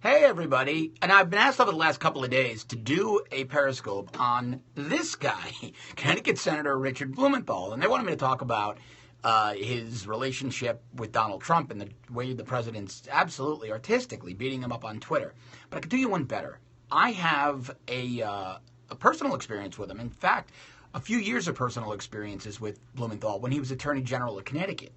Hey everybody, and I've been asked over the last couple of days to do a Periscope on this guy, Connecticut Senator Richard Blumenthal, and they wanted me to talk about his relationship with Donald Trump and the way the president's absolutely artistically beating him up on Twitter. But I can do you one better. I have a personal experience with him. In fact, a few years of personal experiences with Blumenthal when he was Attorney General of Connecticut.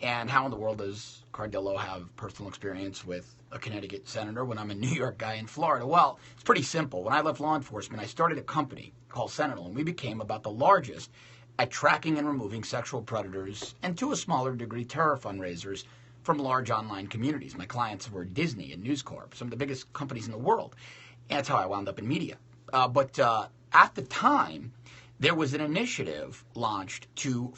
And how in the world does Cardillo have personal experience with a Connecticut senator when I'm a New York guy in Florida? Well, it's pretty simple. When I left law enforcement, I started a company called Sentinel, and we became about the largest at tracking and removing sexual predators and, to a smaller degree, terror fundraisers from large online communities. My clients were Disney and News Corp, some of the biggest companies in the world. And that's how I wound up in media. But at the time, there was an initiative launched to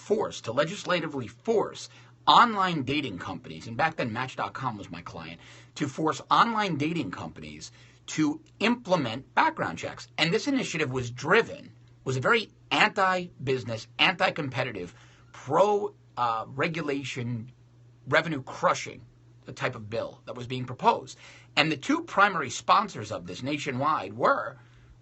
legislatively force online dating companies, and back then Match.com was my client, to force online dating companies to implement background checks. And this initiative was a very anti-business, anti-competitive, pro-regulation, revenue-crushing type of bill that was being proposed. And the two primary sponsors of this nationwide were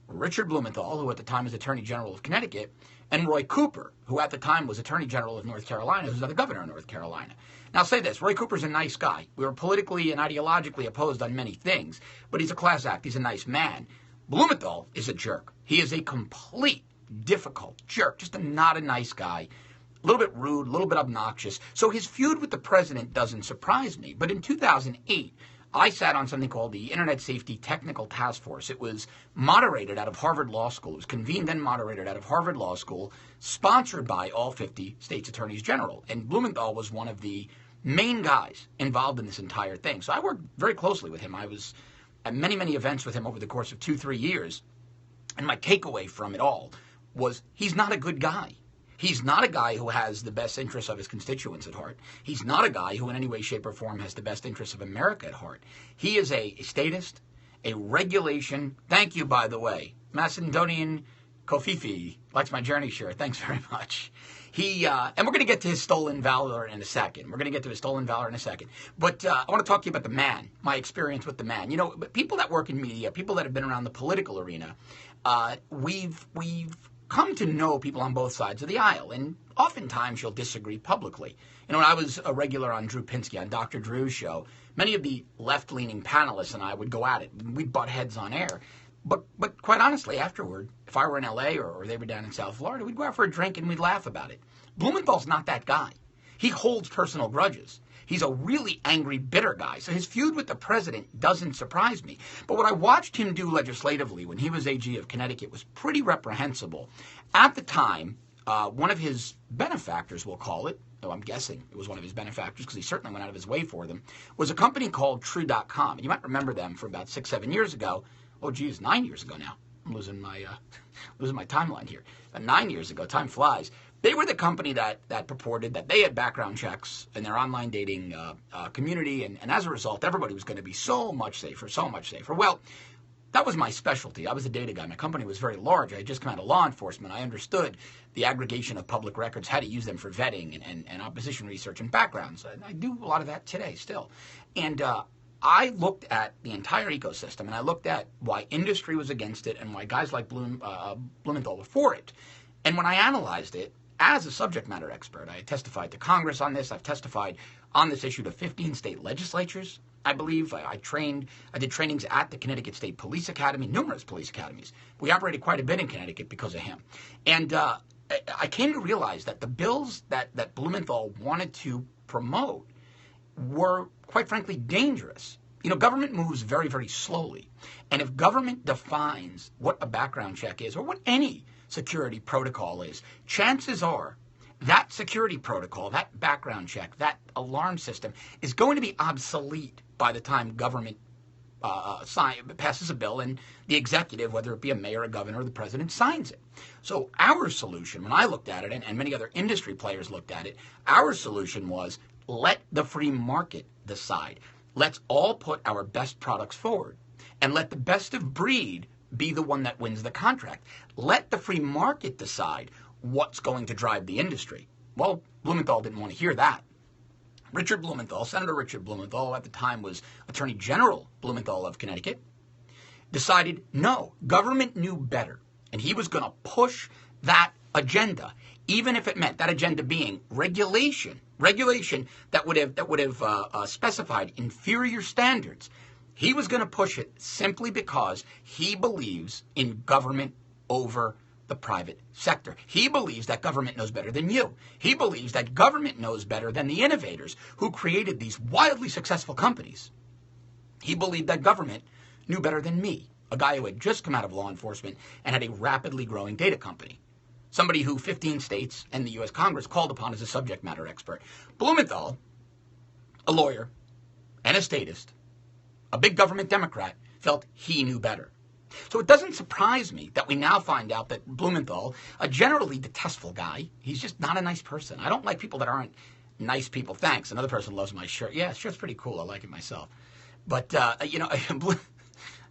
Richard Blumenthal, who at the time was Attorney General of Connecticut, and Roy Cooper, who at the time was Attorney General of North Carolina, who's now the governor of North Carolina. Now, I'll say this, Roy Cooper's a nice guy. We were politically and ideologically opposed on many things, but he's a class act. He's a nice man. Blumenthal is a jerk. He is a complete, difficult jerk, just not a nice guy, a little bit rude, a little bit obnoxious. So his feud with the president doesn't surprise me. But in 2008, I sat on something called the Internet Safety Technical Task Force. It was moderated out of Harvard Law School. It was convened and moderated out of Harvard Law School, sponsored by all 50 states' attorneys general. And Blumenthal was one of the main guys involved in this entire thing. So I worked very closely with him. I was at many, many events with him over the course of 2-3 years. And my takeaway from it all was he's not a good guy. He's not a guy who has the best interests of his constituents at heart. He's not a guy who in any way, shape, or form has the best interests of America at heart. He is a statist, a regulation. Thank you, by the way. Macedonian Kofifi likes my journey shirt. Thanks very much. And we're going to get to his stolen valor in a second. But I want to talk to you about the man, my experience with the man. You know, people that work in media, people that have been around the political arena, we've come to know people on both sides of the aisle, and oftentimes you'll disagree publicly. You know, when I was a regular on Drew Pinsky, on Dr. Drew's show, many of the left-leaning panelists and I would go at it. We'd butt heads on air. But quite honestly, afterward, if I were in L.A. or they were down in South Florida, we'd go out for a drink and we'd laugh about it. Blumenthal's not that guy. He holds personal grudges. He's a really angry, bitter guy. So his feud with the president doesn't surprise me. But what I watched him do legislatively when he was AG of Connecticut was pretty reprehensible. At the time, one of his benefactors, we'll call it, though I'm guessing it was one of his benefactors because he certainly went out of his way for them, was a company called True.com. And you might remember them from about 6-7 years ago. Oh, geez, 9 years ago now. I'm losing my timeline here. 9 years ago, time flies. They were the company that purported that they had background checks in their online dating community, and as a result, everybody was going to be so much safer. Well, that was my specialty. I was a data guy. My company was very large. I had just come out of law enforcement. I understood the aggregation of public records, how to use them for vetting and opposition research and backgrounds. I do a lot of that today still. And I looked at the entire ecosystem, and I looked at why industry was against it and why guys like Blumenthal were for it. And when I analyzed it, as a subject matter expert, I testified to Congress on this. I've testified on this issue to 15 state legislatures, I believe. I did trainings at the Connecticut State Police Academy, numerous police academies. We operated quite a bit in Connecticut because of him. And I came to realize that the bills that Blumenthal wanted to promote were, quite frankly, dangerous. You know, government moves very, very slowly. And if government defines what a background check is, or what any security protocol is, chances are that security protocol, that background check, that alarm system is going to be obsolete by the time government passes a bill and the executive, whether it be a mayor, a governor, or the president, signs it. So our solution, when I looked at it, and many other industry players looked at it, our solution was let the free market decide. Let's all put our best products forward and let the best of breed be the one that wins the contract. Let the free market decide what's going to drive the industry. Well, Blumenthal didn't want to hear that. Richard Blumenthal, Senator Richard Blumenthal, who at the time was Attorney General Blumenthal of Connecticut, decided no, government knew better. And he was going to push that agenda, even if it meant that agenda being regulation that would have specified inferior standards. He was going to push it simply because he believes in government over the private sector. He believes that government knows better than you. He believes that government knows better than the innovators who created these wildly successful companies. He believed that government knew better than me, a guy who had just come out of law enforcement and had a rapidly growing data company. Somebody who 15 states and the U.S. Congress called upon as a subject matter expert. Blumenthal, a lawyer and a statist, a big government Democrat, felt he knew better. So it doesn't surprise me that we now find out that Blumenthal, a generally detestful guy, he's just not a nice person. I don't like people that aren't nice people. Thanks. Another person loves my shirt. Yeah, shirt's pretty cool. I like it myself. But,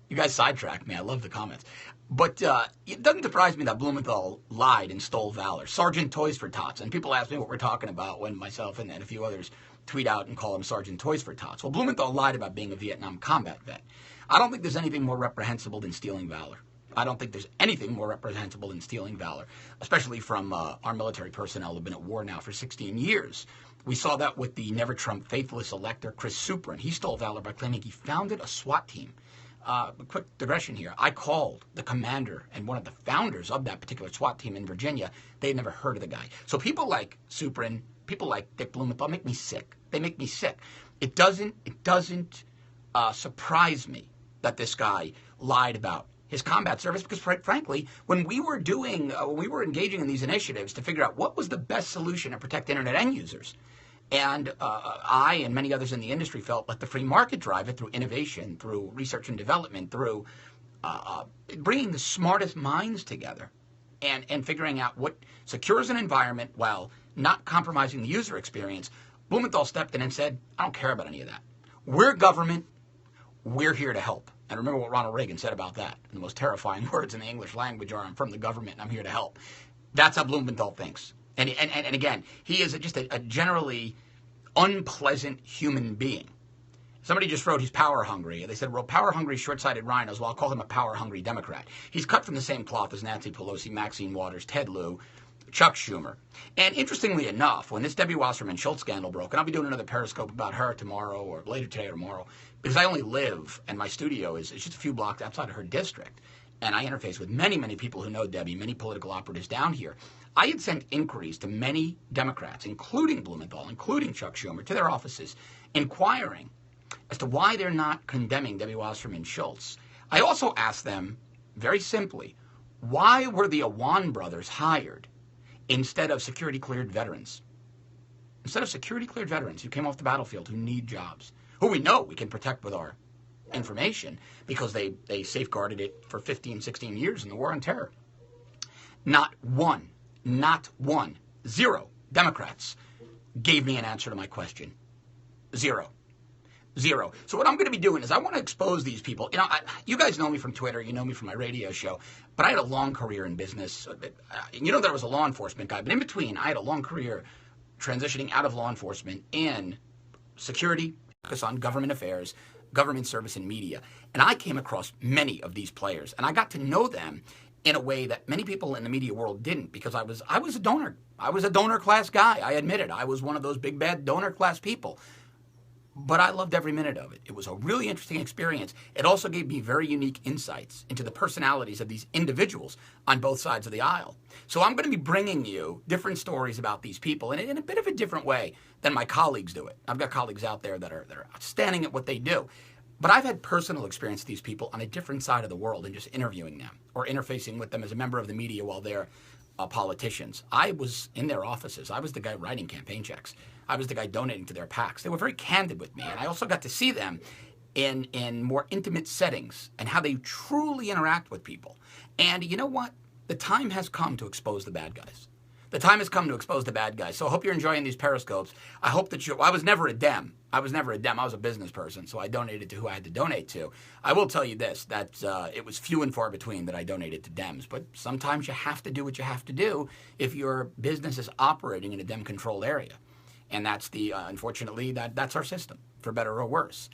you guys sidetracked me. I love the comments. But it doesn't surprise me that Blumenthal lied and stole valor. Sergeant Toys for Tots. And people ask me what we're talking about when myself and a few others tweet out and call him Sergeant Toys for Tots. Well, Blumenthal lied about being a Vietnam combat vet. I don't think there's anything more reprehensible than stealing valor. I don't think there's anything more reprehensible than stealing valor, especially from our military personnel who have been at war now for 16 years. We saw that with the Never Trump faithless elector, Chris Suprin. He stole valor by claiming he founded a SWAT team. A quick digression here. I called the commander and one of the founders of that particular SWAT team in Virginia. They had never heard of the guy. So people like Suprin, people like Dick Blumenthal make me sick. They make me sick. It doesn't surprise me that this guy lied about his combat service because, frankly, when we were engaging in these initiatives to figure out what was the best solution to protect internet end users, and I and many others in the industry felt let the free market drive it through innovation, through research and development, through bringing the smartest minds together and figuring out what secures an environment while not compromising the user experience. Blumenthal stepped in and said, I don't care about any of that. We're government. We're here to help. And remember what Ronald Reagan said about that. And the most terrifying words in the English language are, I'm from the government and I'm here to help. That's how Blumenthal thinks. And again, he is just a generally unpleasant human being. Somebody just wrote he's power hungry. They said, well, power hungry, short-sighted rhinos. Well, I'll call him a power hungry Democrat. He's cut from the same cloth as Nancy Pelosi, Maxine Waters, Ted Lieu, Chuck Schumer. And interestingly enough, when this Debbie Wasserman Schultz scandal broke, and I'll be doing another Periscope about her tomorrow or later today or tomorrow, because I only live, and my studio is just a few blocks outside of her district, and I interface with many, many people who know Debbie, many political operatives down here. I had sent inquiries to many Democrats, including Blumenthal, including Chuck Schumer, to their offices, inquiring as to why they're not condemning Debbie Wasserman Schultz. I also asked them, very simply, why were the Awan brothers hired instead of security-cleared veterans? Instead of security-cleared veterans who came off the battlefield, who need jobs, who we know we can protect with our information because they safeguarded it for 15, 16 years in the war on terror. Not one, zero Democrats gave me an answer to my question. Zero. So what I'm going to be doing is I want to expose these people. You guys know me from Twitter. You know me from my radio show. But I had a long career in business. You know that I was a law enforcement guy. But in between, I had a long career transitioning out of law enforcement in security, focus on government affairs, government service, and media. And I came across many of these players. And I got to know them in a way that many people in the media world didn't, because I was a donor. I was a donor class guy. I admit it. I was one of those big bad donor class people. But I loved every minute of it. It was a really interesting experience. It also gave me very unique insights into the personalities of these individuals on both sides of the aisle. So I'm going to be bringing you different stories about these people in a bit of a different way than my colleagues do it. I've got colleagues out there that are outstanding at what they do. But I've had personal experience with these people on a different side of the world and just interviewing them or interfacing with them as a member of the media while they're politicians. I was in their offices. I was the guy writing campaign checks. I was the guy donating to their PACs. They were very candid with me. And I also got to see them in more intimate settings and how they truly interact with people. And you know what? The time has come to expose the bad guys. The time has come to expose the bad guys. So I hope you're enjoying these Periscopes. I hope that I was never a Dem. I was a business person, so I donated to who I had to donate to. I will tell you this, that it was few and far between that I donated to Dems. But sometimes you have to do what you have to do if your business is operating in a Dem-controlled area. And that's the, unfortunately, that's our system, for better or worse.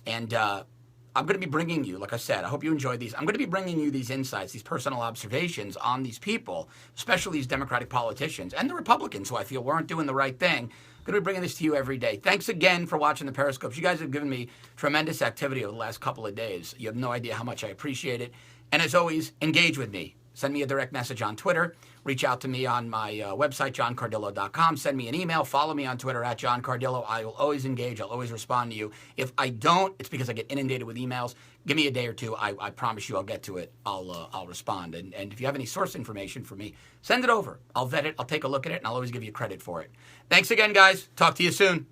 And I'm going to be bringing you, like I said, I hope you enjoyed these. I'm going to be bringing you these insights, these personal observations on these people, especially these Democratic politicians and the Republicans who I feel weren't doing the right thing. I'm going to be bringing this to you every day. Thanks again for watching the Periscopes. You guys have given me tremendous activity over the last couple of days. You have no idea how much I appreciate it. And as always, engage with me. Send me a direct message on Twitter. Reach out to me on my website, johncardillo.com. Send me an email. Follow me on Twitter at johncardillo. I will always engage. I'll always respond to you. If I don't, it's because I get inundated with emails. Give me a day or two. I promise you I'll get to it. I'll respond. And if you have any source information for me, send it over. I'll vet it. I'll take a look at it, and I'll always give you credit for it. Thanks again, guys. Talk to you soon.